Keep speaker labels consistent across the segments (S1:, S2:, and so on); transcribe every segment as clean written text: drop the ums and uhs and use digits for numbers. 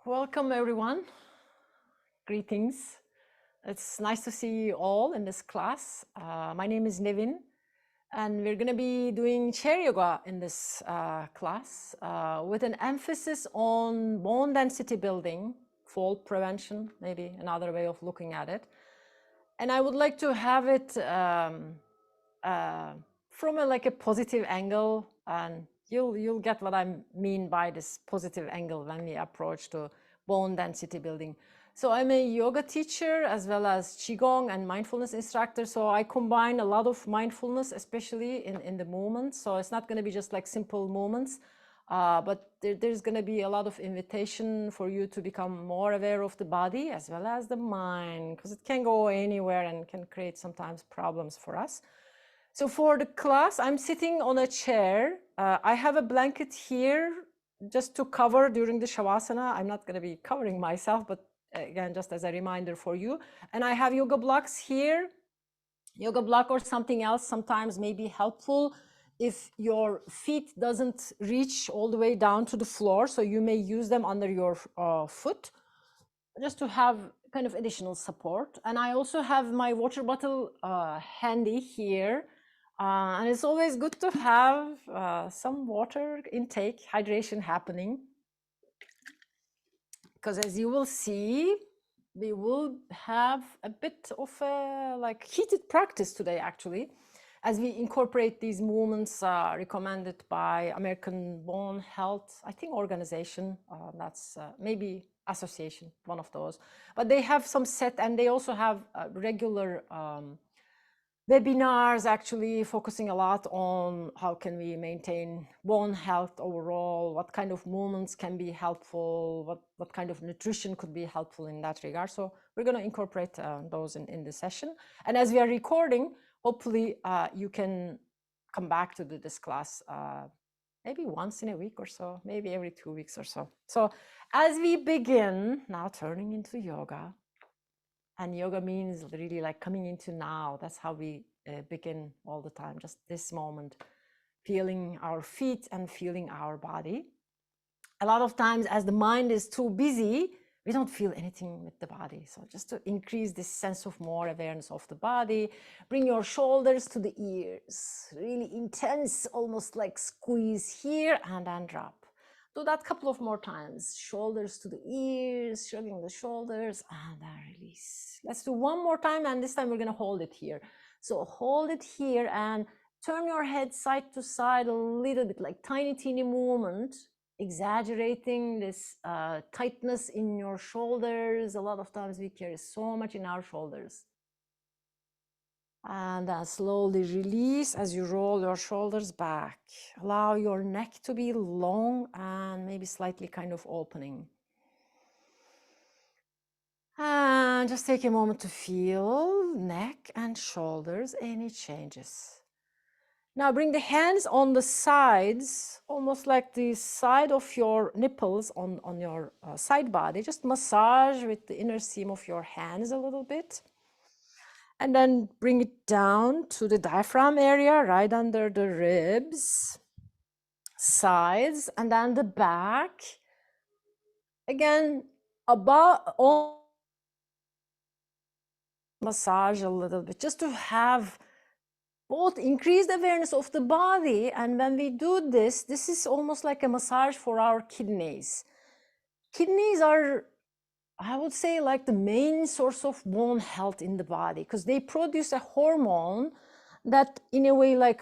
S1: Welcome everyone. Greetings. It's nice to see you all in this class. My name is Nevin, and we're going to be doing chair yoga in this class with an emphasis on bone density building, fall prevention, maybe another way of looking at it. And I would like to have it from a positive angle, and you'll get what I mean by this positive angle when we approach to bone density building. So I'm a yoga teacher as well as qigong and mindfulness instructor. So I combine a lot of mindfulness, especially in the movements. So it's not going to be just like simple movements, but there's going to be a lot of invitation for you to become more aware of the body as well as the mind, because it can go anywhere and can create sometimes problems for us. So for the class, I'm sitting on a chair. I have a blanket here just to cover during the Shavasana. I'm not going to be covering myself, but again, just as a reminder for you. And I have yoga blocks here. Yoga block or something else sometimes may be helpful if your feet doesn't reach all the way down to the floor. So you may use them under your foot just to have kind of additional support. And I also have my water bottle handy here. And it's always good to have some water intake, hydration happening. Because as you will see, we will have a bit of a heated practice today, actually, as we incorporate these movements recommended by American Bone Health, I think organization, that's maybe association, one of those. But they have some set, and they also have regular webinars actually focusing a lot on how can we maintain bone health overall, what kind of movements can be helpful, what kind of nutrition could be helpful in that regard. So we're going to incorporate those in the session. And as we are recording, hopefully you can come back to this class maybe once in a week or so, maybe every 2 weeks or so. So as we begin, now turning into yoga, and yoga means really like coming into now. That's how we begin all the time, just this moment, feeling our feet and feeling our body. A lot of times as the mind is too busy, we don't feel anything with the body. So just to increase this sense of more awareness of the body, bring your shoulders to the ears, really intense, almost like squeeze here and then drop. Do that a couple of more times. Shoulders to the ears, shrugging the shoulders, and then release. Let's do one more time, and this time we're going to hold it here. So hold it here and turn your head side to side a little bit, like tiny, teeny movement, exaggerating this tightness in your shoulders. A lot of times we carry so much in our shoulders. And then slowly release as you roll your shoulders back. Allow your neck to be long and maybe slightly kind of opening. And just take a moment to feel neck and shoulders, any changes. Now bring the hands on the sides, almost like the side of your nipples on your side body. Just massage with the inner seam of your hands a little bit. And then bring it down to the diaphragm area, right under the ribs, sides, and then the back. Again, above, on massage a little bit, just to have both increased awareness of the body. And when we do this, this is almost like a massage for our kidneys. Kidneys are, I would say, like the main source of bone health in the body, because they produce a hormone that in a way like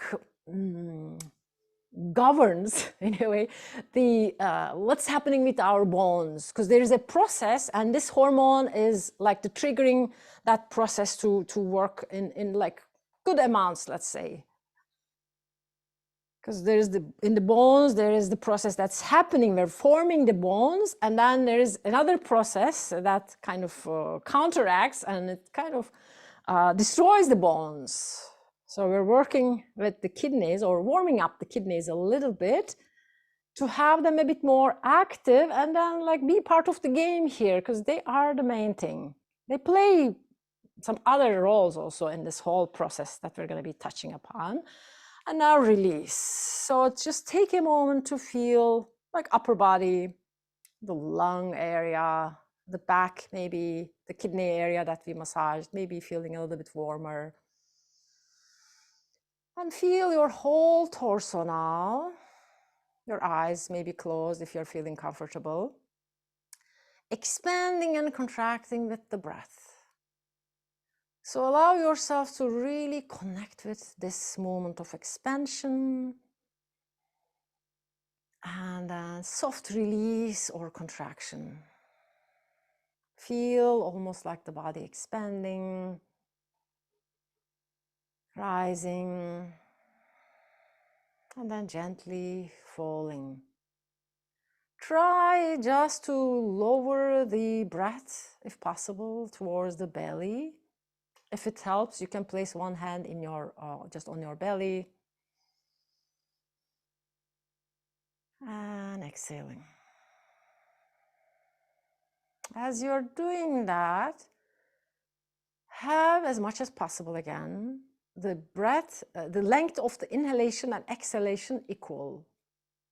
S1: governs in a way the what's happening with our bones, because there is a process, and this hormone is like the triggering that process to work in like good amounts, let's say. Because there is in the bones, there is the process that's happening. We're forming the bones, and then there is another process that kind of counteracts, and it kind of destroys the bones. So we're working with the kidneys, or warming up the kidneys a little bit to have them a bit more active, and then like be part of the game here, because they are the main thing. They play some other roles also in this whole process that we're going to be touching upon. And now release. So just take a moment to feel like upper body, the lung area, the back, maybe the kidney area that we massaged, maybe feeling a little bit warmer. And feel your whole torso now. Your eyes may be closed if you're feeling comfortable. Expanding and contracting with the breath. So allow yourself to really connect with this moment of expansion and then soft release or contraction. Feel almost like the body expanding, rising, and then gently falling. Try just to lower the breath, if possible, towards the belly. If it helps, you can place one hand in your just on your belly. And exhaling. As you're doing that, have as much as possible again the breath, the length of the inhalation and exhalation equal.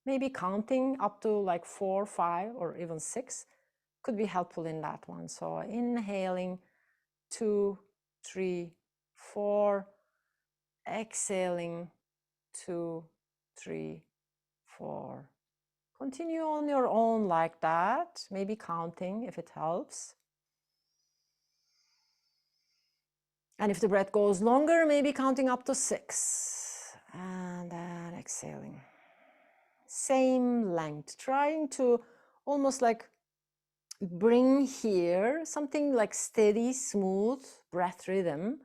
S1: Maybe counting up to like 4, 5, or even 6 could be helpful in that one. So inhaling 2, 3, 4, exhaling 2, 3, 4. Continue on your own like that, maybe counting if it helps. And if the breath goes longer, maybe counting up to 6. And then exhaling. Same length, trying to almost like bring here something like steady, smooth breath rhythm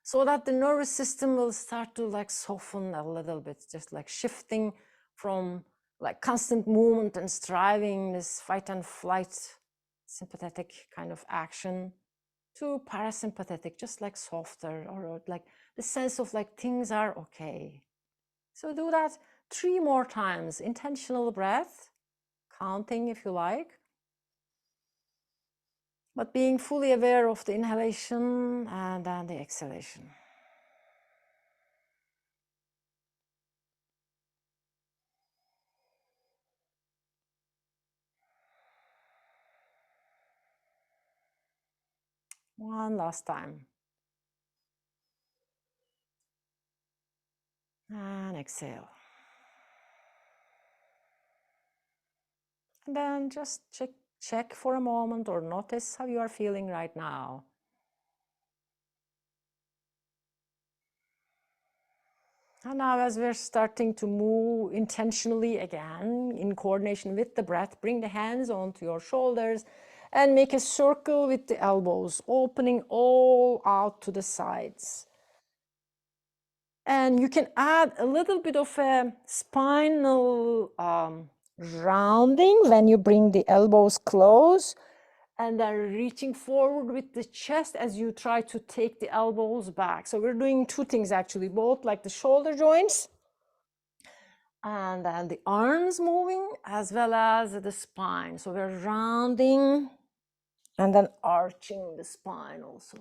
S1: so that the nervous system will start to like soften a little bit, just like shifting from like constant movement and striving, this fight and flight, sympathetic kind of action, to parasympathetic, just like softer, or like the sense of like things are okay. So do that 3 more times, intentional breath, counting if you like, but being fully aware of the inhalation and then the exhalation. One last time. And exhale. And then just check for a moment or notice how you are feeling right now. And now as we're starting to move intentionally again, in coordination with the breath, bring the hands onto your shoulders and make a circle with the elbows, opening all out to the sides. And you can add a little bit of a spinal rounding when you bring the elbows close, and then reaching forward with the chest as you try to take the elbows back. So we're doing 2 things actually, both like the shoulder joints and then the arms moving as well as the spine. So we're rounding and then arching the spine also.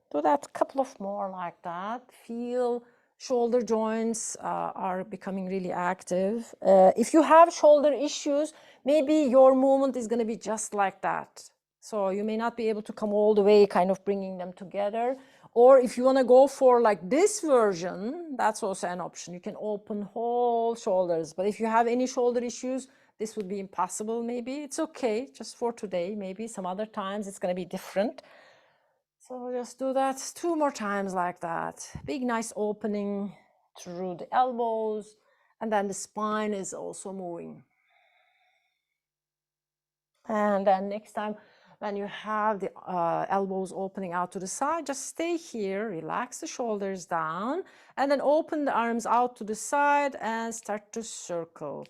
S1: Do that a couple of more like that. Feel shoulder joints are becoming really active. If you have shoulder issues, maybe your movement is going to be just like that. So you may not be able to come all the way, kind of bringing them together. Or if you want to go for like this version, that's also an option. You can open whole shoulders. But if you have any shoulder issues, this would be impossible maybe. It's okay, just for today. Maybe some other times it's going to be different. So just do that 2 more times like that. Big, nice opening through the elbows. And then the spine is also moving. And then next time when you have the elbows opening out to the side, just stay here, relax the shoulders down, and then open the arms out to the side and start to circle.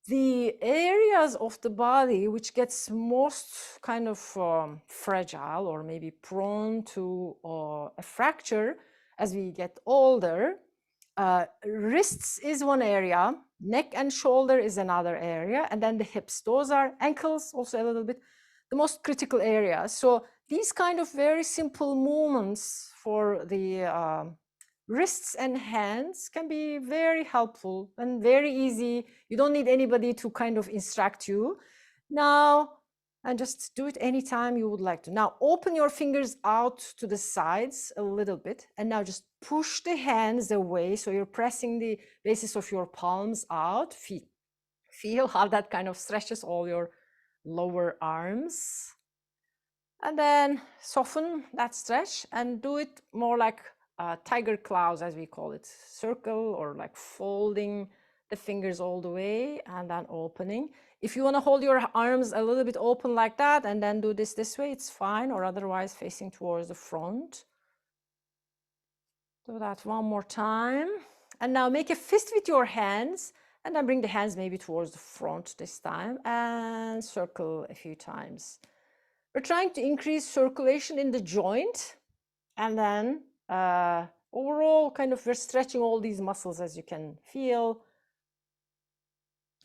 S1: The areas of the body which gets most kind of fragile or maybe prone to a fracture as we get older, wrists is one area, neck and shoulder is another area, and then the hips. Those are ankles also a little bit, the most critical areas. So these kind of very simple movements for the wrists and hands can be very helpful and very easy. You don't need anybody to kind of instruct you. Now, and just do it anytime you would like to. Now, open your fingers out to the sides a little bit. And now just push the hands away. So you're pressing the bases of your palms out. Feel how that kind of stretches all your lower arms. And then soften that stretch and do it more like tiger claws, as we call it. Circle or like folding the fingers all the way and then opening. If you want to hold your arms a little bit open like that and then do this way, it's fine, or otherwise facing towards the front. Do that one more time. And now make a fist with your hands and then bring the hands maybe towards the front this time and circle a few times. We're trying to increase circulation in the joint, and then overall kind of we're stretching all these muscles, as you can feel.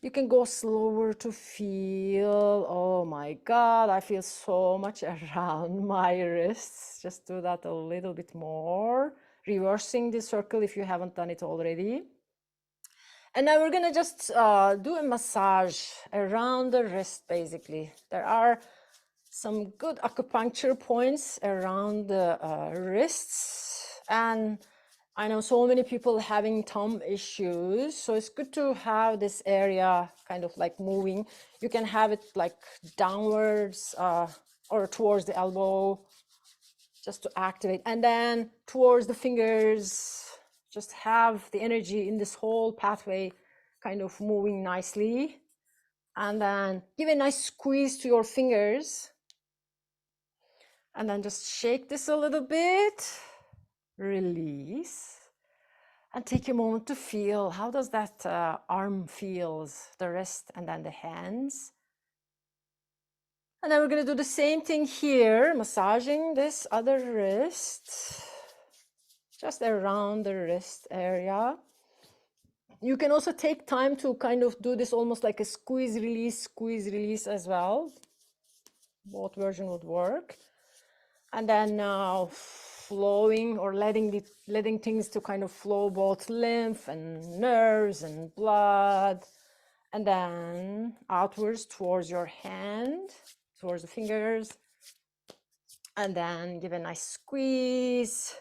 S1: You can go slower to feel. Oh my God, I feel so much around my wrists. Just do that a little bit more. Reversing the circle if you haven't done it already. And now we're gonna just do a massage around the wrist, basically. There are some good acupuncture points around the wrists. And I know so many people having thumb issues. So it's good to have this area kind of like moving. You can have it like downwards or towards the elbow, just to activate. And then towards the fingers, just have the energy in this whole pathway kind of moving nicely. And then give a nice squeeze to your fingers. And then just shake this a little bit, release, and take a moment to feel how does that arm feels, the wrist and then the hands. And then we're going to do the same thing here, massaging this other wrist, just around the wrist area. You can also take time to kind of do this almost like a squeeze, release as well. Both versions would work. And then now flowing or letting things to kind of flow, both lymph and nerves and blood. And then outwards towards your hand, towards the fingers. And then give a nice squeeze.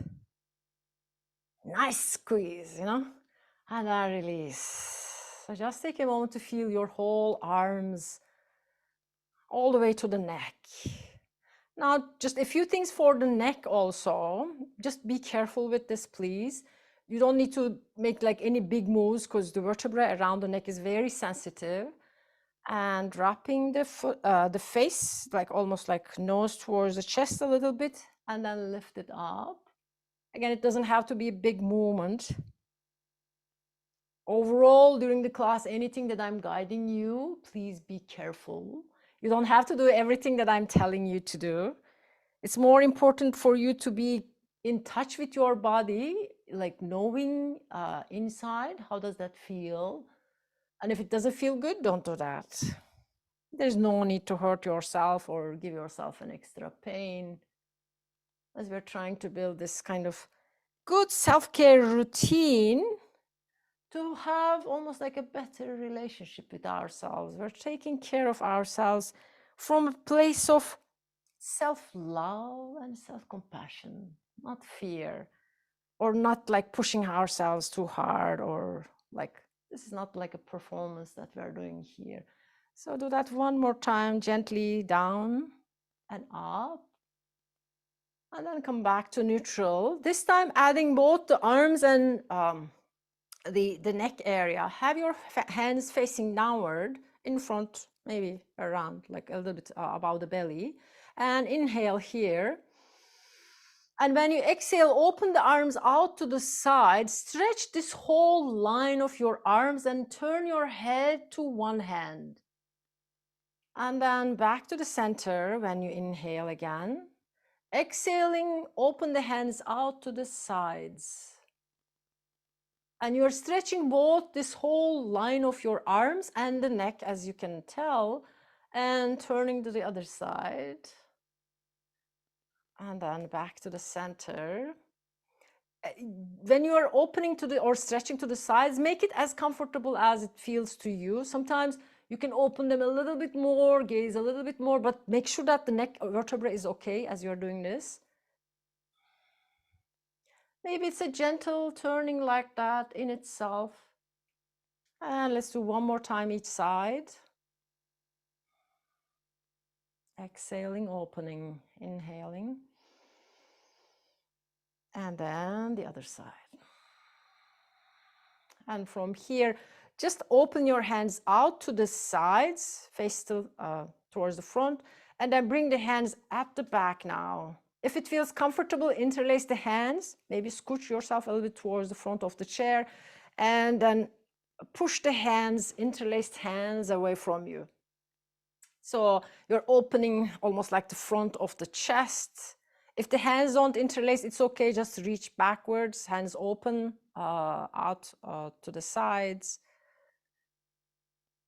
S1: Nice squeeze, you know, and then release. So just take a moment to feel your whole arms all the way to the neck. Now, just a few things for the neck also. Just be careful with this, please. You don't need to make like any big moves because the vertebrae around the neck is very sensitive. And dropping the face, like almost like nose towards the chest a little bit, and then lift it up. Again, it doesn't have to be a big movement. Overall, during the class, anything that I'm guiding you, please be careful. You don't have to do everything that I'm telling you to do. It's more important for you to be in touch with your body, like knowing inside, how does that feel? And if it doesn't feel good, don't do that. There's no need to hurt yourself or give yourself an extra pain, as we're trying to build this kind of good self-care routine to have almost like a better relationship with ourselves. We're taking care of ourselves from a place of self-love and self-compassion, not fear, or not like pushing ourselves too hard, or like, this is not like a performance that we're doing here. So do that one more time, gently down and up. And then come back to neutral. This time adding both the arms and the neck area. Have your hands facing downward, in front, maybe around, like a little bit above the belly. And inhale here. And when you exhale, open the arms out to the side. Stretch this whole line of your arms and turn your head to one hand. And then back to the center when you inhale again. Exhaling, open the hands out to the sides. And you're stretching both this whole line of your arms and the neck, as you can tell, and turning to the other side. And then back to the center. when you are opening to the or stretching to the sides, make it as comfortable as it feels to you. Sometimes you can open them a little bit more, gaze a little bit more, but make sure that the neck vertebra is okay as you're doing this. Maybe it's a gentle turning like that in itself. And let's do one more time each side. Exhaling, opening, inhaling. And then the other side. And from here, just open your hands out to the sides, face towards the front, and then bring the hands at the back now. If it feels comfortable, interlace the hands, maybe scooch yourself a little bit towards the front of the chair, and then push the hands, interlaced hands away from you. So you're opening almost like the front of the chest. If the hands don't interlace, it's okay, just reach backwards, hands open, out to the sides.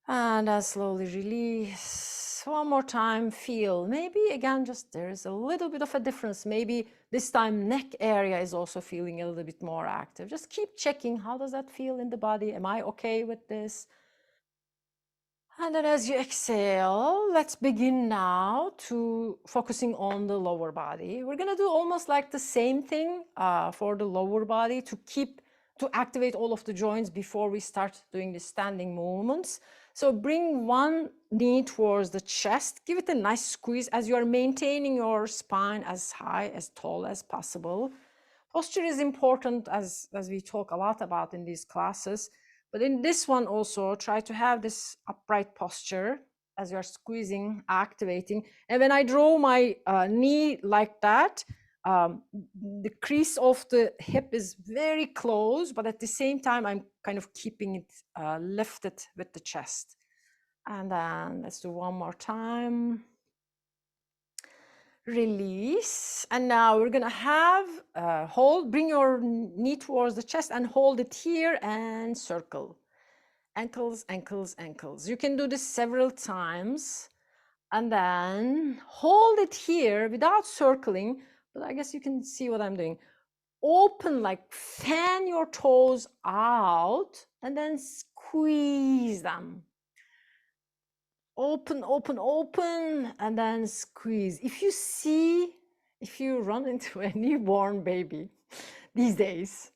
S1: And then slowly release. One more time, feel. Maybe again, just there is a little bit of a difference. Maybe this time neck area is also feeling a little bit more active. Just keep checking, how does that feel in the body? Am I okay with this? And then as you exhale, let's begin now to focusing on the lower body. We're gonna do almost like the same thing for the lower body to activate all of the joints before we start doing the standing movements. So bring one knee towards the chest, give it a nice squeeze as you are maintaining your spine as high, as tall as possible. Posture is important as we talk a lot about in these classes. But in this one also, try to have this upright posture as you're squeezing, activating. And when I draw my knee like that, the crease of the hip is very close, but at the same time, I'm kind of keeping it lifted with the chest. And then let's do one more time. Release. And now we're gonna have hold, bring your knee towards the chest and hold it here and circle. Ankles, ankles, ankles. You can do this several times and then hold it here without circling, but I guess you can see what I'm doing. Open, like fan your toes out and then squeeze them. Open, open, open, and then squeeze. If you run into a newborn baby these days,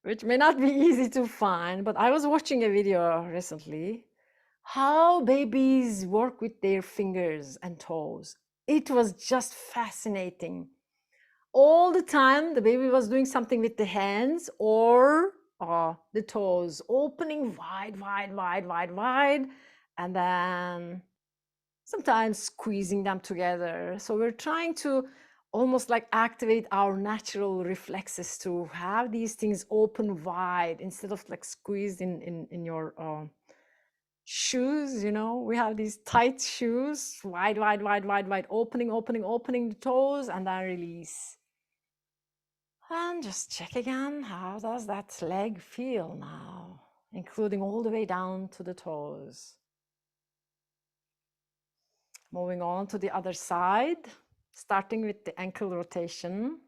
S1: which may not be easy to find, but I was watching a video recently, how babies work with their fingers and toes. It was just fascinating. All the time, the baby was doing something with the hands or the toes, opening wide, wide, wide, wide, wide, and then sometimes squeezing them together. So we're trying to almost like activate our natural reflexes to have these things open wide instead of like squeezed in your shoes. You know, we have these tight shoes, wide, wide, wide, wide, wide, opening, opening, opening the toes, and then release. And just check again, how does that leg feel now, including all the way down to the toes. Moving on to the other side, starting with the ankle rotation.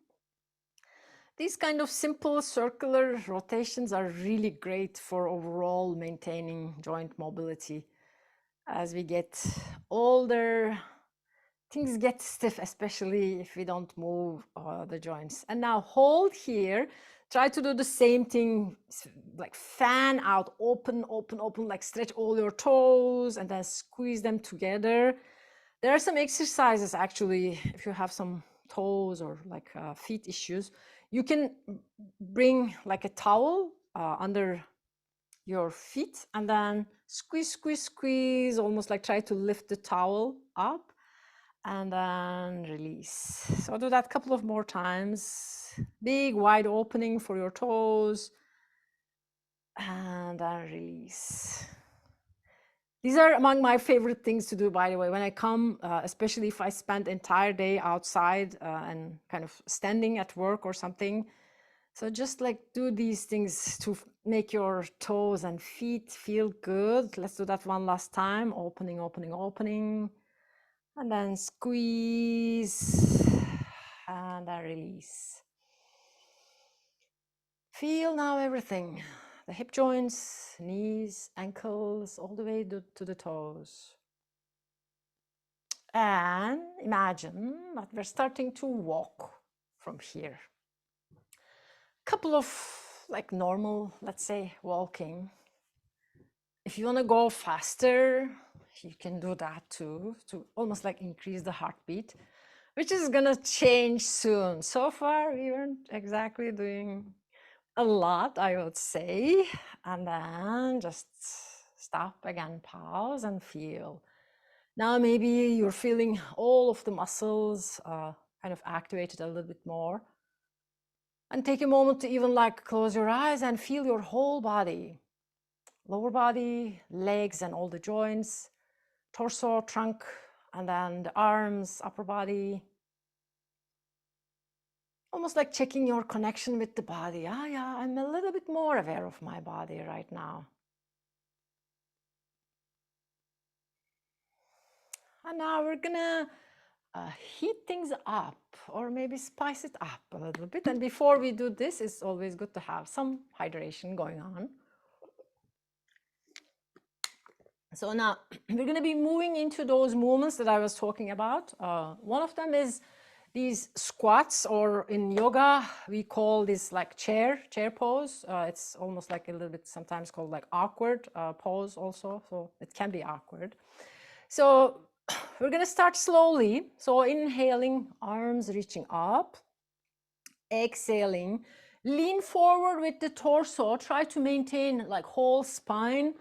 S1: These kind of simple circular rotations are really great for overall maintaining joint mobility. As we get older, things get stiff, especially if we don't move the joints. And now hold here. Try to do the same thing, like fan out, open, open, open, like stretch all your toes and then squeeze them together. There are some exercises actually, if you have some toes or like feet issues, you can bring like a towel under your feet and then squeeze, squeeze, squeeze, almost like try to lift the towel up and then release. So do that a couple of more times. Big wide opening for your toes and then release. These are among my favorite things to do, by the way, when I come, especially if I spend the entire day outside and kind of standing at work or something. So just like do these things to make your toes and feet feel good. Let's do that one last time. Opening, opening, opening. And then squeeze and then release. Feel now everything, the hip joints, knees, ankles, all the way to the toes. And imagine that we're starting to walk from here. Couple of like normal, let's say, walking. If you want to go faster, you can do that too, to almost like increase the heartbeat, which is gonna change soon. So far, we weren't exactly doing a lot, I would say. And then just stop again, pause and feel. Now maybe you're feeling all of the muscles kind of activated a little bit more. And take a moment to even like close your eyes and feel your whole body. Lower body, legs and all the joints, torso, trunk, and then the arms, upper body. Almost like checking your connection with the body. Ah, yeah, I'm a little bit more aware of my body right now. And now we're gonna heat things up or maybe spice it up a little bit. And before we do this, it's always good to have some hydration going on. So now we're going to be moving into those movements that I was talking about. One of them is these squats, or in yoga, we call this like chair pose. It's almost like a little bit sometimes called like awkward pose also. So it can be awkward. So we're going to start slowly. So inhaling, arms reaching up. Exhaling, lean forward with the torso. Try to maintain like whole spine.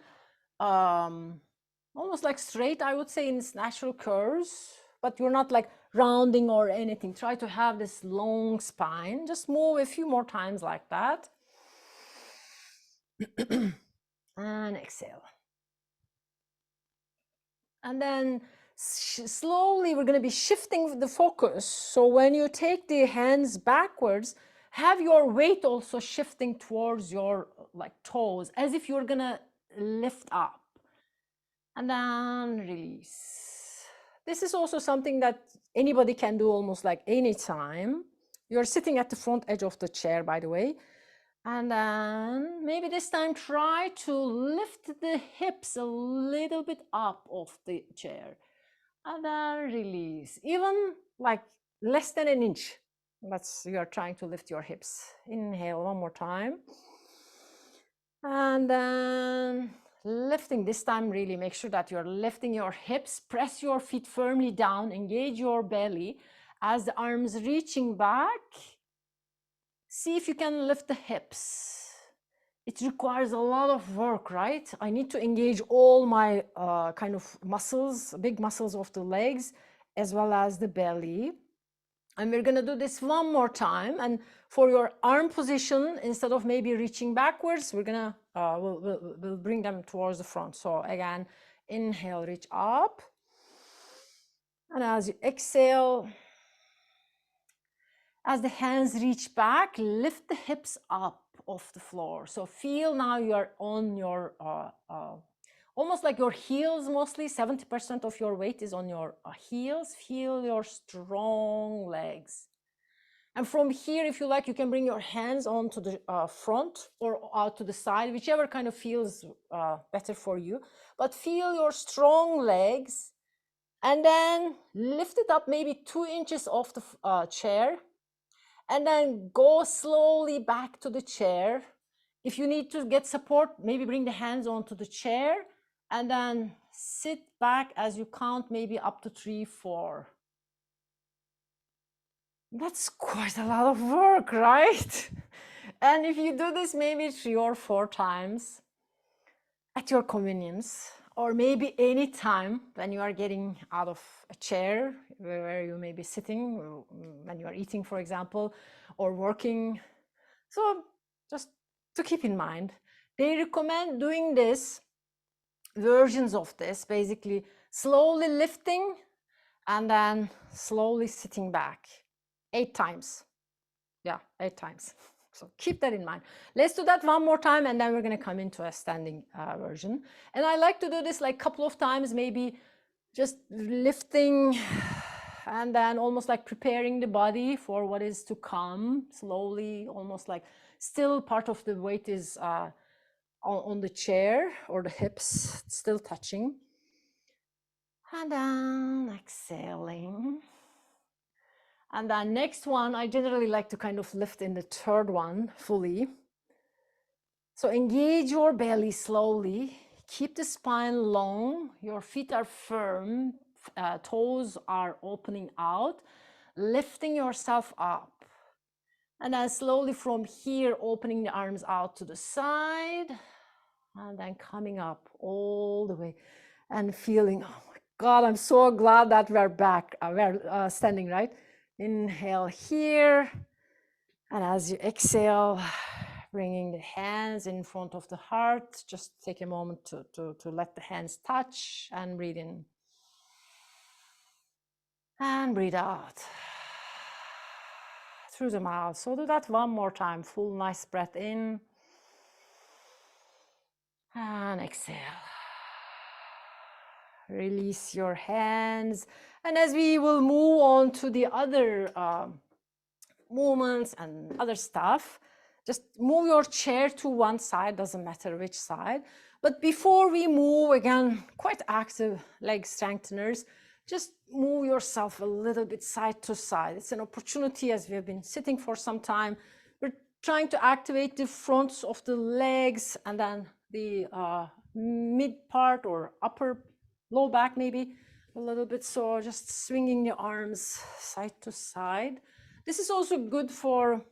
S1: Almost like straight, I would say, in its natural curves, but you're not like rounding or anything. Try to have this long spine. Just move a few more times like that. And exhale. And then slowly we're going to be shifting the focus. So when you take the hands backwards, have your weight also shifting towards your like toes, as if you're going to lift up. And then release. This is also something that anybody can do almost like anytime. You're sitting at the front edge of the chair, by the way. And then maybe this time try to lift the hips a little bit up off the chair. And then release. Even like less than an inch. You are trying to lift your hips. Inhale one more time. And then lifting. This time really make sure that you're lifting your hips. Press your feet firmly down. Engage your belly as the arms reaching back. See if you can lift the hips. It requires a lot of work, right? I need to engage all my kind of muscles, big muscles of the legs, as well as the belly. And we're gonna do this one more time. And for your arm position, instead of maybe reaching backwards, we're gonna, we'll bring them towards the front. So again, inhale, reach up. And as you exhale, as the hands reach back, lift the hips up off the floor. So feel now you're on your, almost like your heels mostly, 70% of your weight is on your heels. Feel your strong legs. And from here, if you like, you can bring your hands onto the front or out to the side, whichever kind of feels better for you. But feel your strong legs and then lift it up maybe 2 inches off the chair. And then go slowly back to the chair. If you need to get support, maybe bring the hands onto the chair and then sit back as you count maybe up to 3, 4. That's quite a lot of work, right? And if you do this maybe 3 or 4 times at your convenience, or maybe any time when you are getting out of a chair where you may be sitting, when you are eating, for example, or working. So just to keep in mind, they recommend doing this, versions of this, basically slowly lifting and then slowly sitting back 8 times. Yeah, 8 times. So keep that in mind. Let's do that one more time and then we're going to come into a standing version. And I like to do this like a couple of times, maybe just lifting And then almost like preparing the body for what is to come, slowly, almost like still part of the weight is on the chair or the hips, still touching. And then exhaling. And then next one, I generally like to kind of lift in the third one fully. So engage your belly slowly. Keep the spine long. Your feet are firm. Toes are opening out. Lifting yourself up. And then slowly from here, opening the arms out to the side. And then coming up all the way and feeling, oh my God, I'm so glad that we're back. We're standing, right? Inhale here. And as you exhale, bringing the hands in front of the heart, just take a moment to let the hands touch and breathe in. And breathe out through the mouth. So do that one more time. Full nice breath in. And exhale. Release your hands. And as we will move on to the other movements and other stuff, just move your chair to one side, doesn't matter which side. But before we move, again, quite active leg strengtheners, just move yourself a little bit side to side. It's an opportunity, as we have been sitting for some time. We're trying to activate the fronts of the legs and then the mid part or upper low back maybe a little bit. So just swinging the arms side to side. This is also good for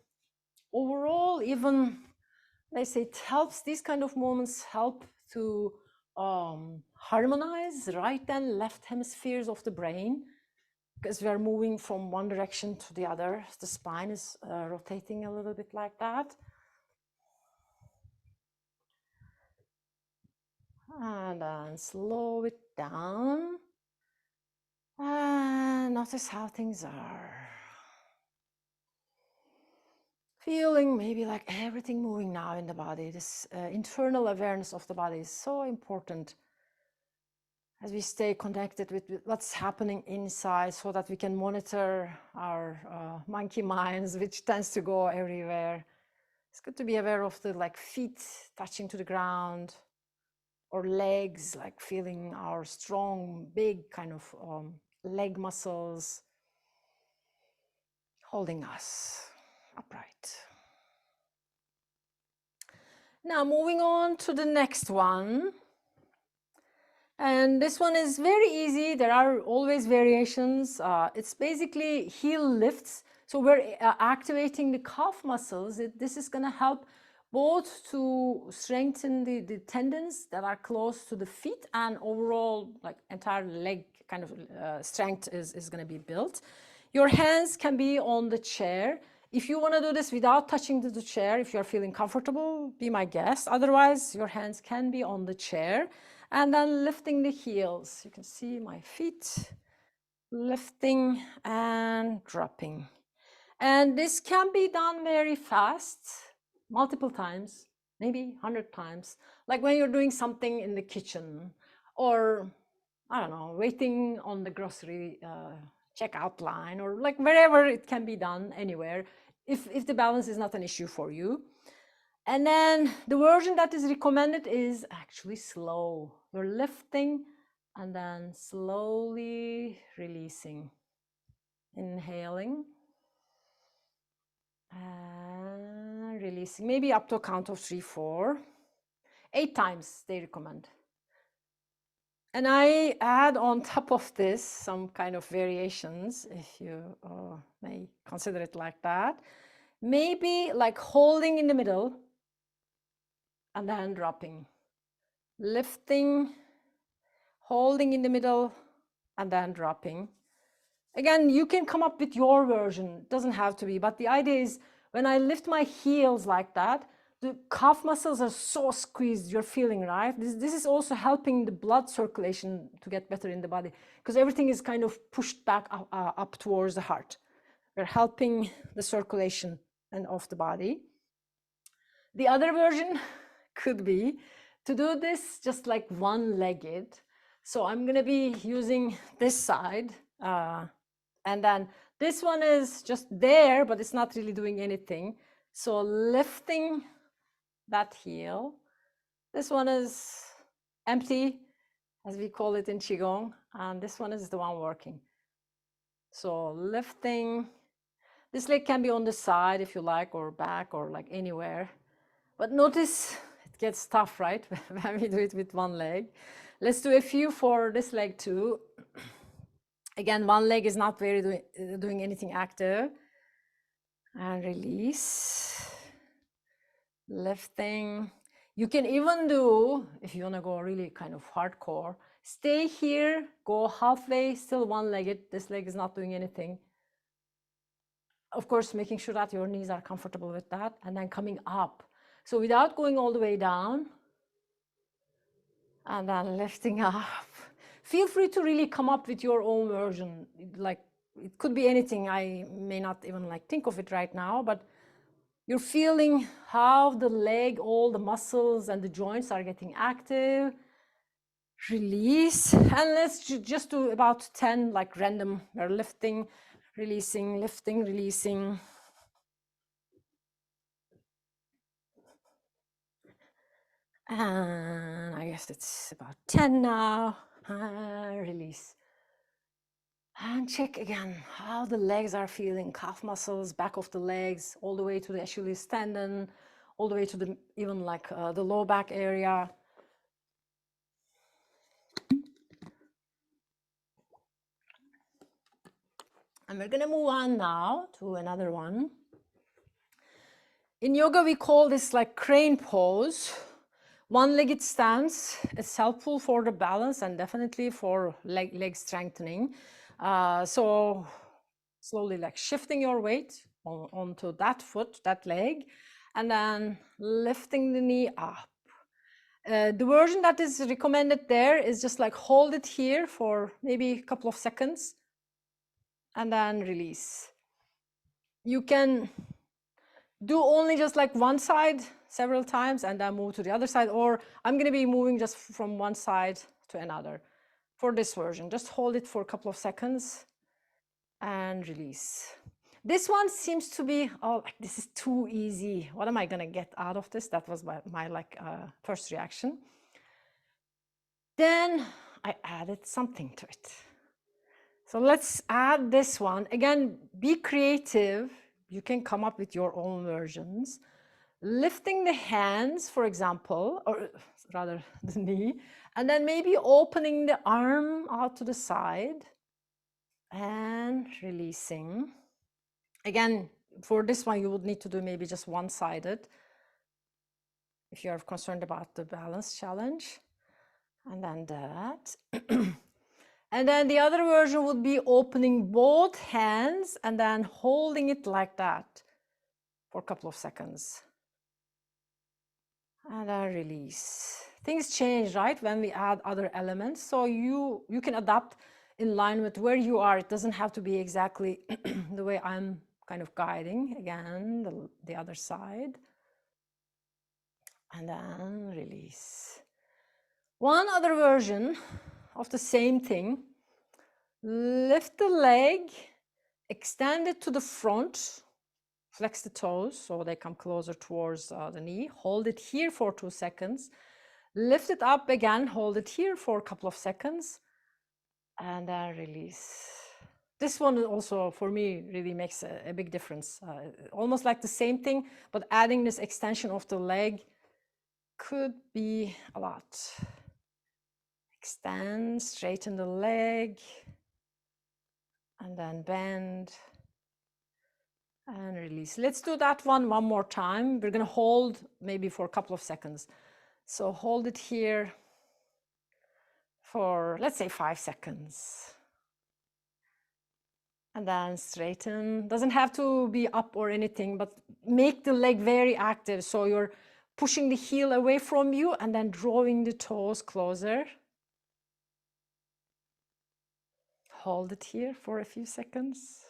S1: overall, even they say it helps, these kind of movements help to harmonize right and left hemispheres of the brain, because we are moving from one direction to the other. The spine is rotating a little bit like that. And then slow it down. And notice how things are. Feeling maybe like everything moving now in the body. This internal awareness of the body is so important as we stay connected with what's happening inside, so that we can monitor our monkey minds, which tends to go everywhere. It's good to be aware of the like feet touching to the ground, or legs, like feeling our strong, big kind of leg muscles holding us upright. Now moving on to the next one. And this one is very easy. There are always variations. It's basically heel lifts. So we're activating the calf muscles. This is going to help both to strengthen the tendons that are close to the feet, and overall like entire leg kind of strength is going to be built. Your hands can be on the chair. If you want to do this without touching the chair, if you're feeling comfortable, be my guest. Otherwise, your hands can be on the chair. And then lifting the heels. You can see my feet lifting and dropping. And this can be done very fast, multiple times, maybe 100 times. Like when you're doing something in the kitchen, or I don't know, waiting on the grocery checkout line, or like wherever it can be done, anywhere, if the balance is not an issue for you. And then the version that is recommended is actually slow. You're lifting and then slowly releasing. Inhaling and releasing, maybe up to a count of 3, 4, 8 times they recommend. And I add on top of this some kind of variations, if you may consider it like that. Maybe like holding in the middle and then dropping. Lifting, holding in the middle, and then dropping. Again, you can come up with your version. It doesn't have to be, but the idea is when I lift my heels like that, the calf muscles are so squeezed, you're feeling, right? This is also helping the blood circulation to get better in the body, because everything is kind of pushed back up towards the heart. We're helping the circulation and of the body. The other version could be to do this just like one-legged. So I'm going to be using this side And then this one is just there, but it's not really doing anything. So lifting that heel. This one is empty, as we call it in Qigong, and this one is the one working. So lifting. This leg can be on the side if you like, or back, or like anywhere. But notice it gets tough, right? When we do it with one leg. Let's do a few for this leg too. Again, one leg is not very doing anything active. And release. Lifting. You can even do, if you want to go really kind of hardcore, stay here, go halfway, still one-legged. This leg is not doing anything. Of course, making sure that your knees are comfortable with that, and then coming up. So without going all the way down, and then lifting up. Feel free to really come up with your own version. Like, it could be anything. I may not even like think of it right now, but you're feeling how the leg, all the muscles and the joints are getting active. Release. And let's just do about 10 like random. We're lifting, releasing, lifting, releasing. And I guess it's about 10 now. Release. And check again how the legs are feeling. Calf muscles, back of the legs, all the way to the Achilles tendon, all the way to the even like the low back area. And we're gonna move on now to another one. In yoga, we call this like crane pose. One-legged stance is helpful for the balance and definitely for leg strengthening. So slowly like shifting your weight onto that foot, that leg, and then lifting the knee up. The version that is recommended there is just like hold it here for maybe a couple of seconds and then release. You can do only just like one side several times and then move to the other side, or I'm going to be moving just from one side to another for this version. Just hold it for a couple of seconds and release. This one seems to be, oh, like this is too easy. What am I going to get out of this? That was my like first reaction. Then I added something to it. So let's add this one. Again, be creative. You can come up with your own versions. Lifting the hands, for example, or rather the knee, and then maybe opening the arm out to the side and releasing. Again, for this one, you would need to do maybe just one-sided if you're concerned about the balance challenge. And then that. And then the other version would be opening both hands and then holding it like that for a couple of seconds. And then release. Things change, right, when we add other elements. So you can adapt in line with where you are. It doesn't have to be exactly the way I'm kind of guiding. Again, the other side. And then release. One other version of the same thing. Lift the leg, extend it to the front, flex the toes so they come closer towards the knee. Hold it here for 2 seconds. Lift it up again, hold it here for a couple of seconds, and then release. This one also, for me, really makes a big difference. Almost like the same thing, but adding this extension of the leg could be a lot. Extend, straighten the leg, and then bend and release. Let's do that one more time. We're going to hold maybe for a couple of seconds. So hold it here for, let's say, 5 seconds. And then straighten. Doesn't have to be up or anything, but make the leg very active. So you're pushing the heel away from you and then drawing the toes closer. Hold it here for a few seconds.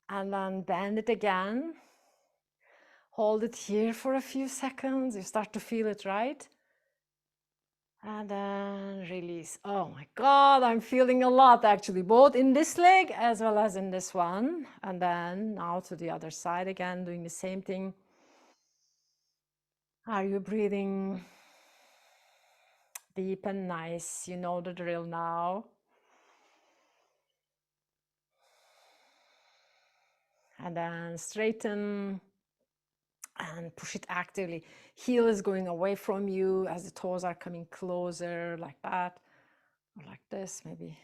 S1: And then bend it again. Hold it here for a few seconds. You start to feel it, right? And then release. Oh my God, I'm feeling a lot actually, both in this leg as well as in this one. And then now to the other side again, doing the same thing. Are you breathing deep and nice? You know the drill now. And then straighten and push it actively. Heel is going away from you as the toes are coming closer, like that, or like this maybe.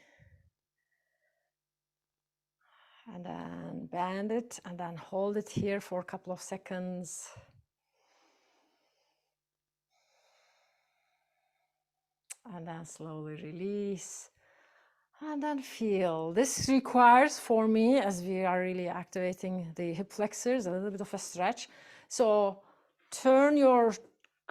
S1: And then bend it and then hold it here for a couple of seconds. And then slowly release. And then feel. This requires for me, as we are really activating the hip flexors, a little bit of a stretch. So turn your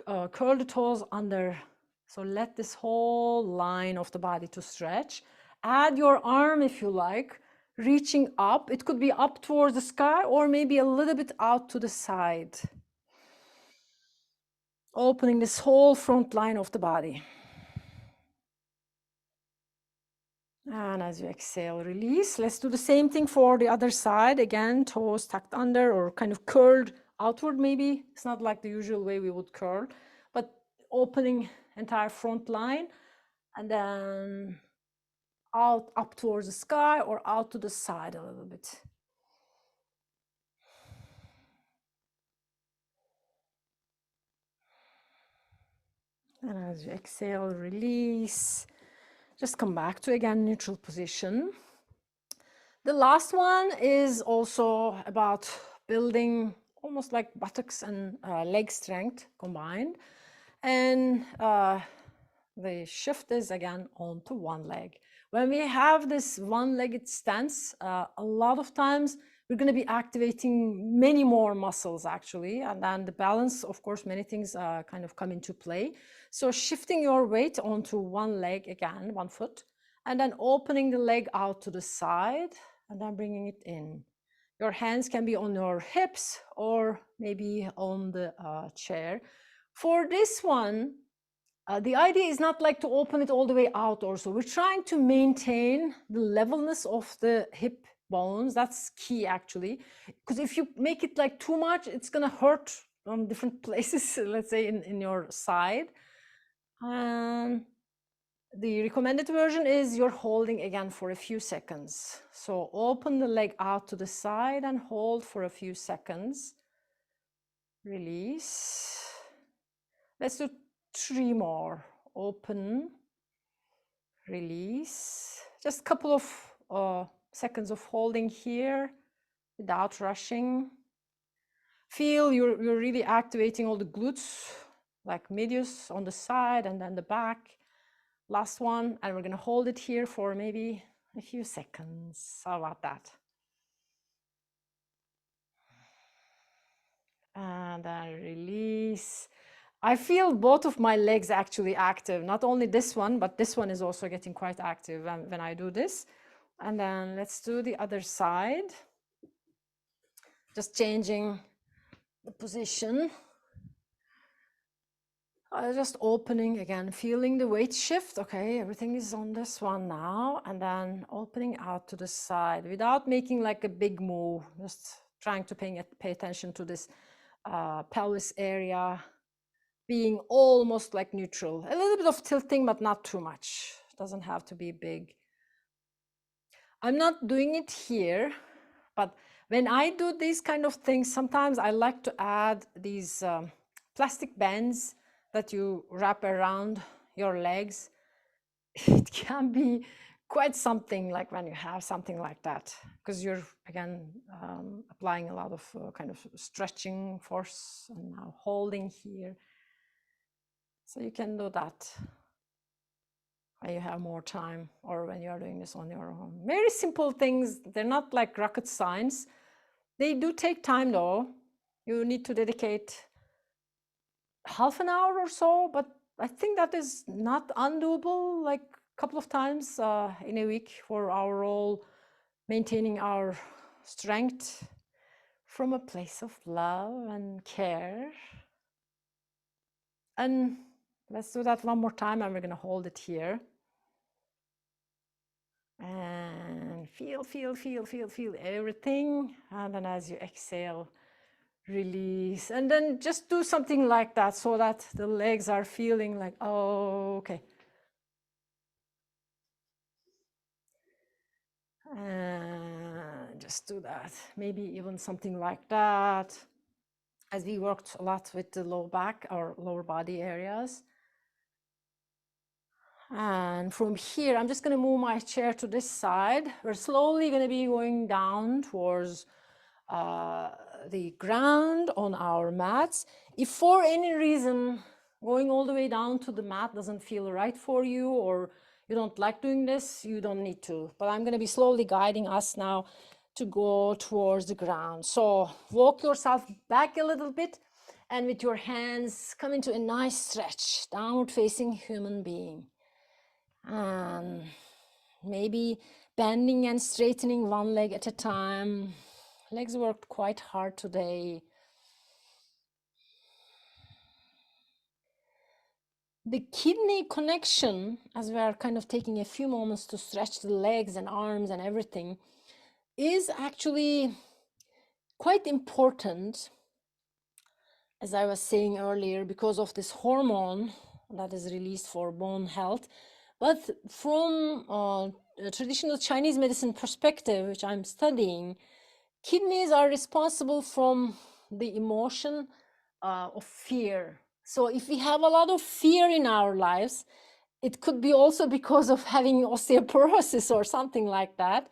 S1: curl the toes under. So let this whole line of the body to stretch. Add your arm if you like, reaching up. It could be up towards the sky or maybe a little bit out to the side. Opening this whole front line of the body. And as you exhale, release. Let's do the same thing for the other side. Again, toes tucked under or kind of curled outward maybe. It's not like the usual way we would curl, but opening entire front line and then out up towards the sky or out to the side a little bit. And as you exhale, release. Just come back to, again, neutral position. The last one is also about building almost like buttocks and leg strength combined. And the shift is again onto one leg. When we have this one-legged stance, a lot of times we're going to be activating many more muscles actually. And then the balance, of course, many things kind of come into play. So shifting your weight onto one leg again, one foot, and then opening the leg out to the side and then bringing it in. Your hands can be on your hips or maybe on the chair. For this one, the idea is not like to open it all the way out also. We're trying to maintain the levelness of the hip bones. That's key actually. Because if you make it like too much, it's gonna hurt on different places, let's say in your side. The recommended version is you're holding again for a few seconds. So open the leg out to the side and hold for a few seconds. Release. Let's do 3 more. Open, release. Just a couple of seconds of holding here without rushing. Feel you're really activating all the glutes, like medius on the side and then the back. Last one, and we're going to hold it here for maybe a few seconds. How about that? And then release. I feel both of my legs actually active, not only this one, but this one is also getting quite active when I do this. And then let's do the other side. Just changing the position. Just opening again, feeling the weight shift. Okay, everything is on this one now. And then opening out to the side without making like a big move. Just trying to pay attention to this pelvis area, being almost like neutral. A little bit of tilting, but not too much. Doesn't have to be big. I'm not doing it here, but when I do these kind of things, sometimes I like to add these plastic bands that you wrap around your legs. It can be quite something like when you have something like that, because you're again applying a lot of kind of stretching force and now holding here. So you can do that when you have more time or when you're doing this on your own. Very simple things. They're not like rocket science. They do take time though. You need to dedicate half an hour or so, but I think that is not undoable, like a couple of times in a week for our role, maintaining our strength from a place of love and care. And Let's do that one more time, and we're going to hold it here. And feel everything. And then as you exhale, release. And then just do something like that so that the legs are feeling like, oh, okay. And just do that. Maybe even something like that. As we worked a lot with the low back or lower body areas. And from here, I'm just going to move my chair to this side. We're slowly going to be going down towards the ground on our mats. If for any reason going all the way down to the mat doesn't feel right for you, or you don't like doing this, you don't need to. But I'm going to be slowly guiding us now to go towards the ground. So walk yourself back a little bit, and with your hands come into a nice stretch, downward facing human being. And maybe bending and straightening one leg at a time. Legs worked quite hard today. The kidney connection, as we are kind of taking a few moments to stretch the legs and arms and everything, is actually quite important, as I was saying earlier, because of this hormone that is released for bone health. But from a traditional Chinese medicine perspective, which I'm studying, kidneys are responsible from the emotion of fear. So if we have a lot of fear in our lives, it could be also because of having osteoporosis or something like that.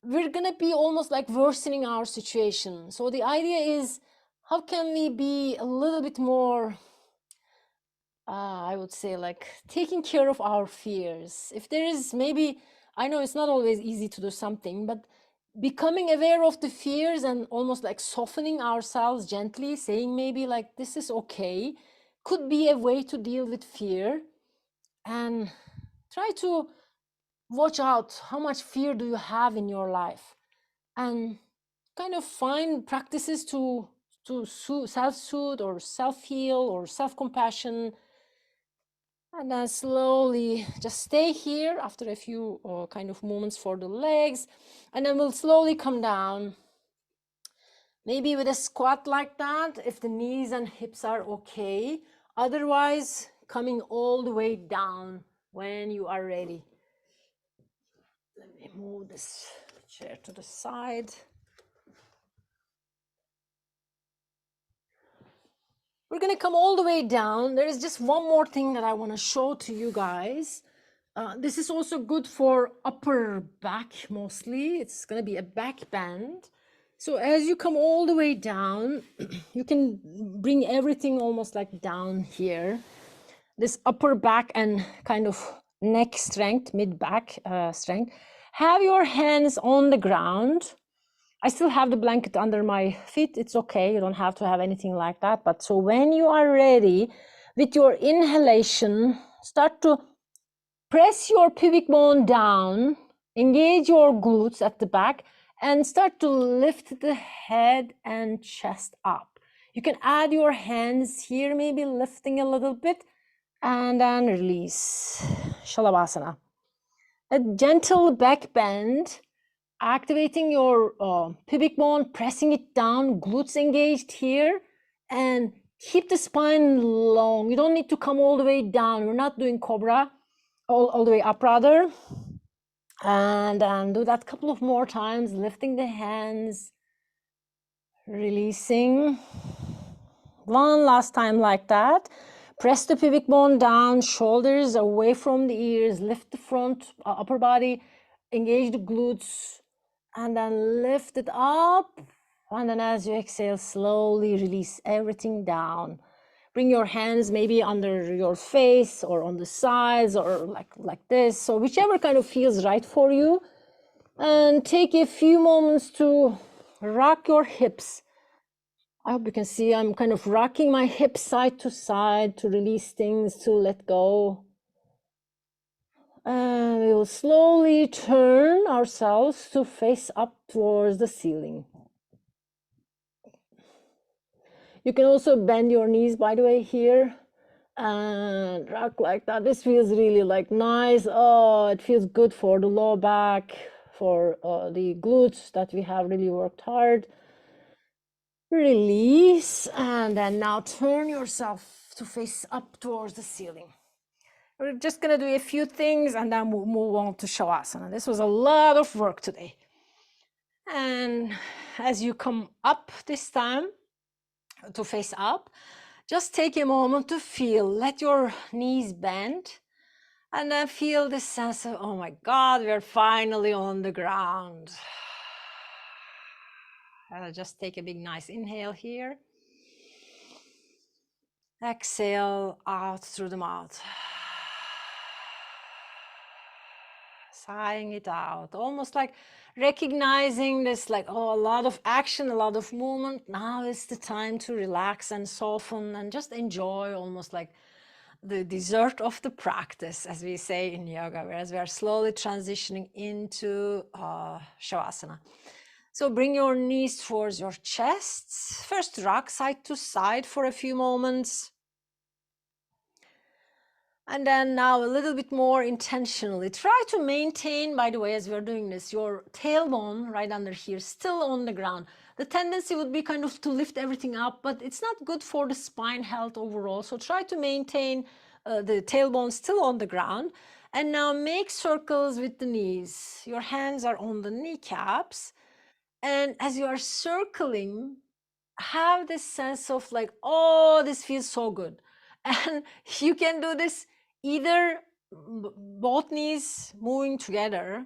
S1: We're going to be almost like worsening our situation. So the idea is, how can we be a little bit more, I would say, like taking care of our fears? If there is maybe, I know it's not always easy to do something, but becoming aware of the fears and almost like softening ourselves gently, saying maybe like, this is okay, could be a way to deal with fear. And try to watch out, how much fear do you have in your life, and kind of find practices to self-soothe or self-heal or self-compassion. And then slowly just stay here after a few kind of moments for the legs, and then we'll slowly come down, maybe with a squat like that if the knees and hips are okay. Otherwise, coming all the way down when you are ready. Let me move this chair to the side. We're going to come all the way down. There is just one more thing that I want to show to you guys. This is also good for upper back mostly. It's going to be a back bend. So as you come all the way down, you can bring everything almost like down here. This upper back and kind of neck strength, mid back strength. Have your hands on the ground. I still have the blanket under my feet. It's okay. You don't have to have anything like that. But so when you are ready, with your inhalation, start to press your pubic bone down, engage your glutes at the back, and start to lift the head and chest up. You can add your hands here, maybe lifting a little bit, and then release. Shalabhasana. A gentle back bend, activating your pubic bone, pressing it down, glutes engaged here, and keep the spine long. You don't need to come all the way down. We're not doing cobra, all the way up rather. And do that a couple of more times, lifting the hands, releasing. One last time like that. Press the pubic bone down, shoulders away from the ears, lift the front, upper body, engage the glutes, and then lift it up. And then as you exhale, slowly release everything down. Bring your hands maybe under your face or on the sides or like this. So whichever kind of feels right for you. And take a few moments to rock your hips. I hope you can see I'm kind of rocking my hips side to side to release things, to let go. And we will slowly turn ourselves to face up towards the ceiling. You can also bend your knees, by the way, here. And rock like that. This feels really like nice. Oh, it feels good for the low back, for the glutes that we have really worked hard. Release, and then now turn yourself to face up towards the ceiling. We're just gonna do a few things and then we'll move on to Shavasana. This was a lot of work today. And as you come up this time to face up, just take a moment to feel, let your knees bend, and then feel this sense of, oh my God, we're finally on the ground. Just take a big, nice inhale here. Exhale out through the mouth. Sighing it out, almost like recognizing this, like, oh, a lot of action, a lot of movement. Now is the time to relax and soften and just enjoy, almost like the dessert of the practice, as we say in yoga, whereas we are slowly transitioning into Shavasana. So bring your knees towards your chest. First, rock side to side for a few moments. And then now a little bit more intentionally, try to maintain, by the way, as we're doing this, your tailbone right under here, still on the ground. The tendency would be kind of to lift everything up, but it's not good for the spine health overall. So try to maintain the tailbone still on the ground. And now make circles with the knees. Your hands are on the kneecaps. And as you are circling, have this sense of like, oh, this feels so good. And you can do this either both knees moving together,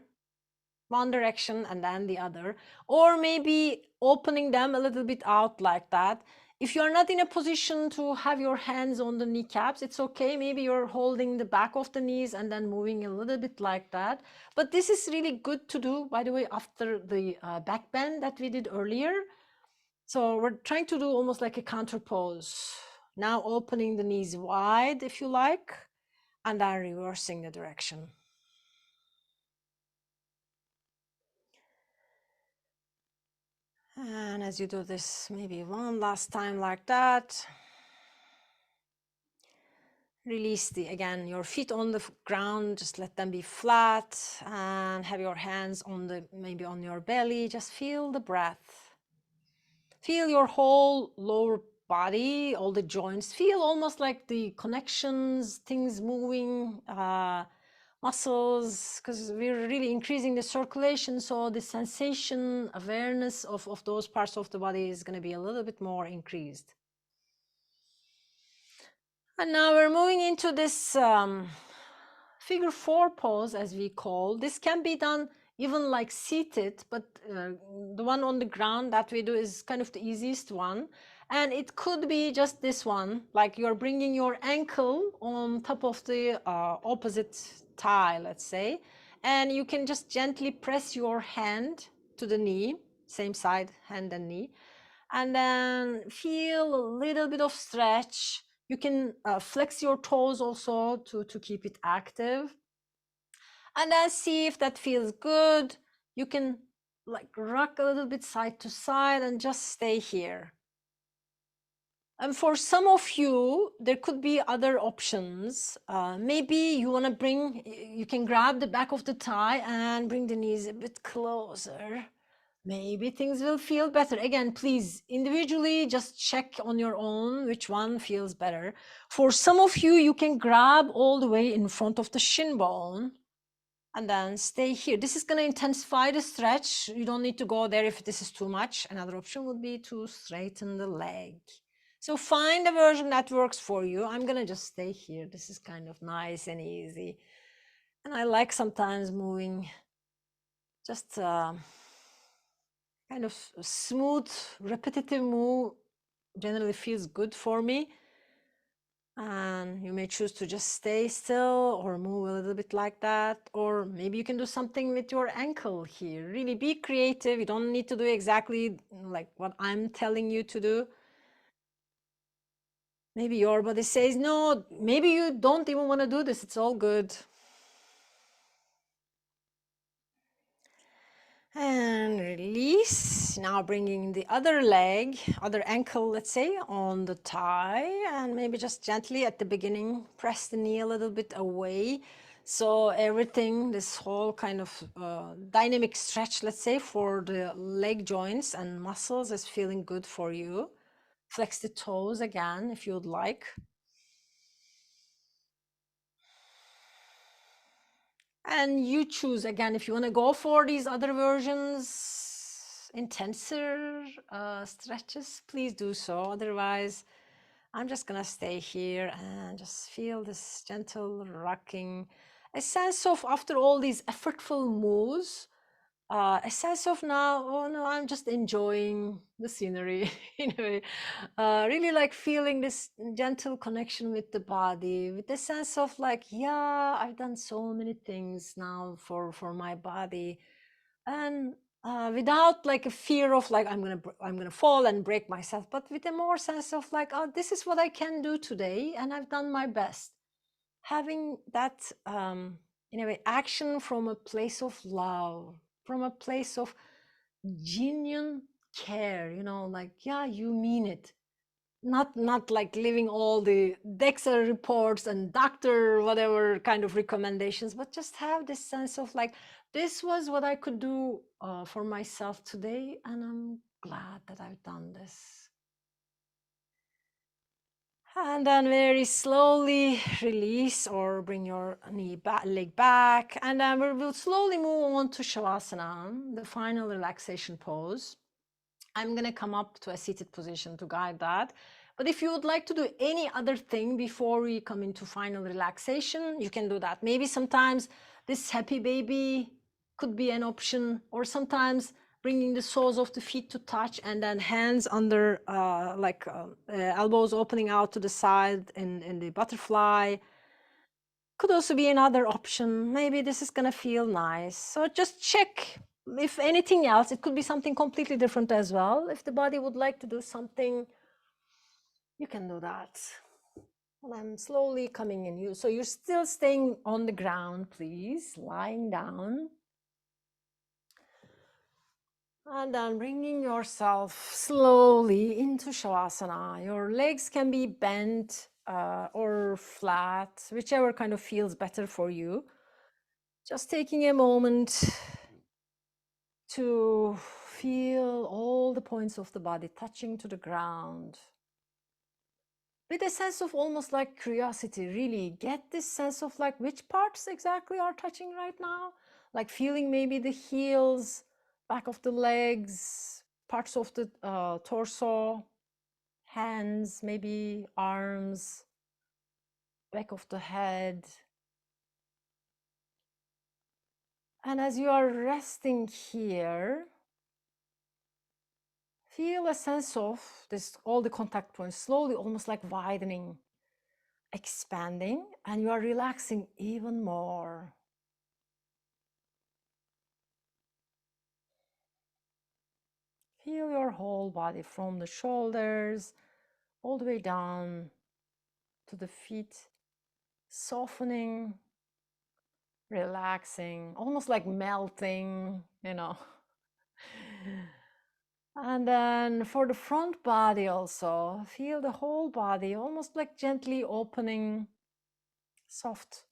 S1: one direction and then the other, or maybe opening them a little bit out like that. If you're not in a position to have your hands on the kneecaps, it's okay. Maybe you're holding the back of the knees and then moving a little bit like that. But this is really good to do, by the way, after the back bend that we did earlier. So we're trying to do almost like a counter pose. Now opening the knees wide, if you like, and then reversing the direction. And as you do this, maybe one last time like that, release again, your feet on the ground, just let them be flat, and have your hands on maybe on your belly. Just feel the breath. Feel your whole lower body, all the joints. Feel almost like the connections, things moving, muscles, because we're really increasing the circulation. So the sensation, awareness of those parts of the body is going to be a little bit more increased. And now we're moving into this figure 4 pose, as we call. This can be done even like seated, but the one on the ground that we do is kind of the easiest one. And it could be just this one, like you're bringing your ankle on top of the opposite thigh, let's say, and you can just gently press your hand to the knee, same side, hand and knee, and then feel a little bit of stretch. You can flex your toes also to keep it active. And then see if that feels good. You can like rock a little bit side to side and just stay here. And for some of you, there could be other options. Maybe you want to you can grab the back of the thigh and bring the knees a bit closer. Maybe things will feel better. Again, please, individually, just check on your own which one feels better. For some of you, you can grab all the way in front of the shin bone and then stay here. This is going to intensify the stretch. You don't need to go there if this is too much. Another option would be to straighten the leg. So find a version that works for you. I'm going to just stay here. This is kind of nice and easy. And I like sometimes moving just kind of smooth, repetitive move generally feels good for me. And you may choose to just stay still or move a little bit like that. Or maybe you can do something with your ankle here. Really be creative. You don't need to do exactly like what I'm telling you to do. Maybe your body says, no, maybe you don't even want to do this. It's all good. And release. Now bringing the other leg, other ankle, let's say, on the thigh, and maybe just gently at the beginning, press the knee a little bit away. So everything, this whole kind of dynamic stretch, let's say, for the leg joints and muscles is feeling good for you. Flex the toes again if you would like. And you choose again if you want to go for these other versions, intenser stretches, please do so. Otherwise, I'm just gonna stay here and just feel this gentle rocking, a sense of after all these effortful moves, a sense of now, oh no, I'm just enjoying the scenery in a way. Really like feeling this gentle connection with the body, with the sense of like, yeah, I've done so many things now for my body, and without like a fear of like I'm gonna fall and break myself, but with a more sense of like, oh, this is what I can do today, and I've done my best. Having that in a way action from a place of love, from a place of genuine care, you know, like, yeah, you mean it. Not like living all the DEXA reports and doctor whatever kind of recommendations, but just have this sense of like, this was what I could do for myself today, and I'm glad that I've done this. And then very slowly release or bring your leg back. And then we'll slowly move on to Shavasana, the final relaxation pose. I'm going to come up to a seated position to guide that. But if you would like to do any other thing before we come into final relaxation, you can do that. Maybe sometimes this happy baby could be an option, or sometimes bringing the soles of the feet to touch and then hands under elbows opening out to the side in the butterfly could also be another option. Maybe this is gonna feel nice. So just check if anything else, it could be something completely different as well. If the body would like to do something, you can do that. And I'm slowly coming in you. So you're still staying on the ground, please, lying down. And then bringing yourself slowly into Shavasana. Your legs can be bent or flat, whichever kind of feels better for you. Just taking a moment to feel all the points of the body touching to the ground. With a sense of almost like curiosity, really get this sense of like which parts exactly are touching right now. Like feeling maybe the heels, back of the legs, parts of the torso, hands, maybe arms, back of the head. And as you are resting here, feel a sense of this, all the contact points slowly, almost like widening, expanding, and you are relaxing even more. Feel your whole body from the shoulders all the way down to the feet, softening, relaxing, almost like melting, you know. And then for the front body also, feel the whole body almost like gently opening, soft,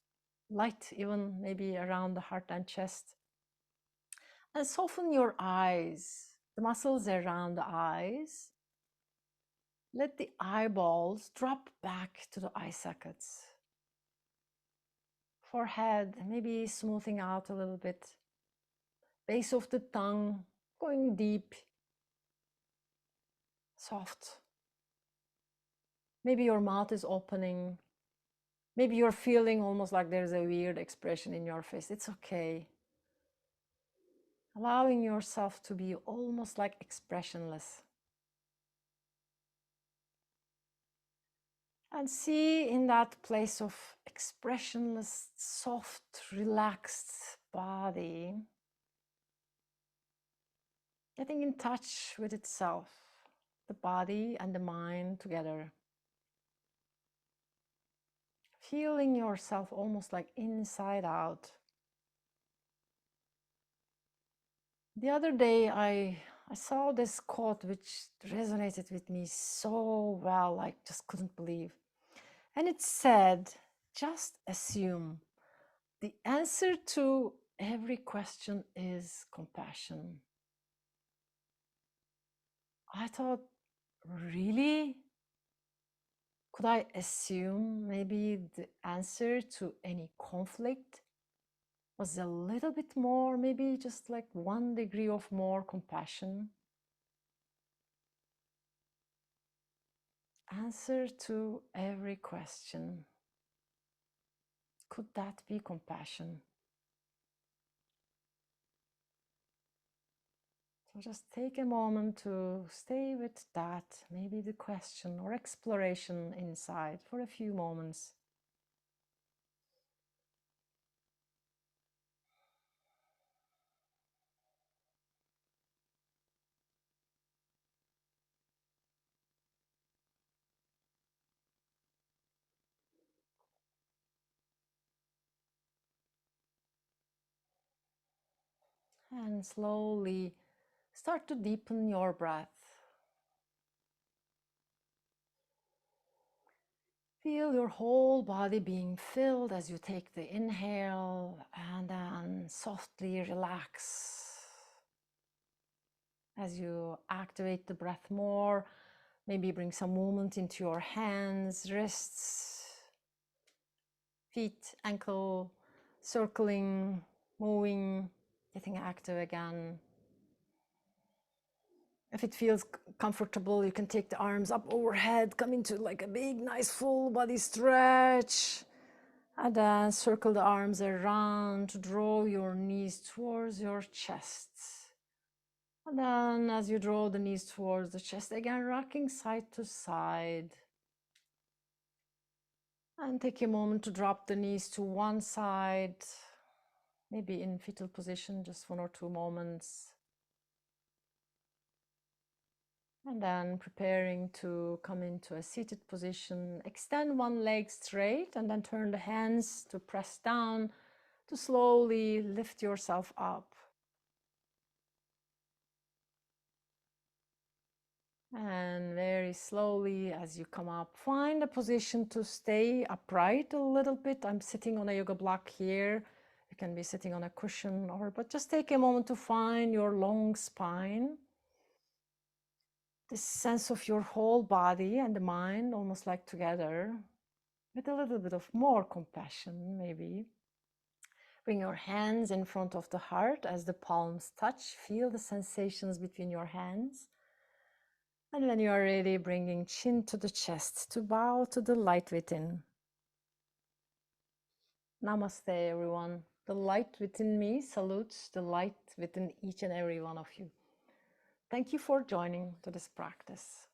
S1: light, even maybe around the heart and chest. And soften your eyes, the muscles around the eyes. Let the eyeballs drop back to the eye sockets. Forehead, maybe smoothing out a little bit. Base of the tongue, going deep, soft. Maybe your mouth is opening. Maybe you're feeling almost like there's a weird expression in your face. It's okay. Allowing yourself to be almost like expressionless. And see in that place of expressionless, soft, relaxed body, getting in touch with itself, the body and the mind together. Feeling yourself almost like inside out. The other day, I saw this quote which resonated with me so well, I just couldn't believe. And it said, just assume the answer to every question is compassion. I thought, really? Could I assume maybe the answer to any conflict was a little bit more, maybe just like 1 degree of more compassion? Answer to every question. Could that be compassion? So just take a moment to stay with that, maybe the question or exploration inside for a few moments. And slowly start to deepen your breath. Feel your whole body being filled as you take the inhale, and then softly relax as you activate the breath more. Maybe bring some movement into your hands, wrists, feet, ankle, circling, moving, getting active again. If it feels comfortable, you can take the arms up overhead, come into like a big, nice full body stretch. And then circle the arms around to draw your knees towards your chest. And then as you draw the knees towards the chest, again, rocking side to side. And take a moment to drop the knees to one side, maybe in fetal position, just 1 or 2 moments. And then preparing to come into a seated position, extend one leg straight and then turn the hands to press down to slowly lift yourself up. And very slowly as you come up, find a position to stay upright a little bit. I'm sitting on a yoga block here. You can be sitting on a cushion, but just take a moment to find your long spine. This sense of your whole body and the mind almost like together with a little bit of more compassion, maybe. Bring your hands in front of the heart as the palms touch. Feel the sensations between your hands. And when you are ready, bringing chin to the chest to bow to the light within. Namaste, everyone. The light within me salutes the light within each and every one of you. Thank you for joining to this practice.